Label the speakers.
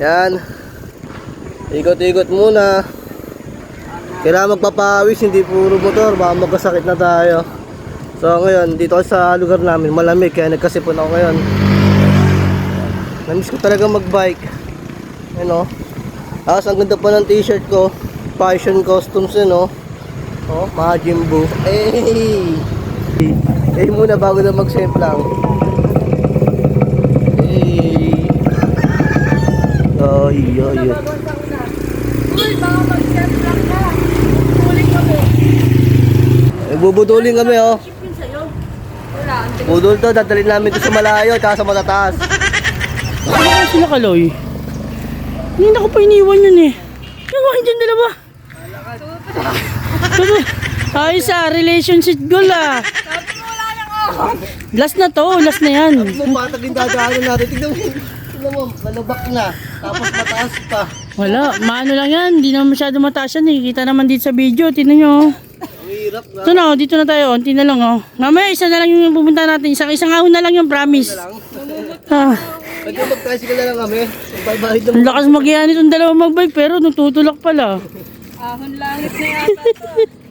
Speaker 1: Yan. Ikot-ikot muna. Kailangan magpapawis, hindi puro motor, baka magkasakit na tayo. So ngayon, dito sa lugar namin, malamig, kaya nagkasipon ako ngayon. Namiss ko talaga magbike. Ano? Tapos ang ganda pa ng t-shirt ko. Fashion costumes yun, oh. Oh, mga Jimbo. Hey! Hey muna bago na mag-semplang. Hey! Ay, ay, ay.
Speaker 2: Uy, baka mag-semplang ka. Tuling kami.
Speaker 1: Bubudulin kami, oh.
Speaker 2: Ship yun sa'yo. Wala.
Speaker 1: Budol to, dadalhin namin to sa malayo, tsaka sa matataas.
Speaker 3: Ano sila Kaloy? Hindi na ko pa iniwan yun eh. Nagawa dyan dalawa. Ayos relationship goal ah.
Speaker 2: Sabi mo wala niyang
Speaker 3: Last na to, last na yan.
Speaker 1: Patag yung dadaanan natin. Tignan mo, malubak na. Tapos mataas pa.
Speaker 3: Wala, maano lang yan. Hindi naman masyado mataas yan eh. Kita naman dito sa video, tignan nyo.
Speaker 1: Ang hirap na.
Speaker 3: Ito na, dito na tayo. Unti na lang oh. Mamaya isa na lang yung pupunta natin. Isang ahon na lang yung promise. Ah,
Speaker 1: Pwede mag-tricycle na lang kami. Magbabayad naman.
Speaker 3: ang lakas mag-iyan itong dalawang magbike pero natutulak pala.
Speaker 2: ahon langit na yata.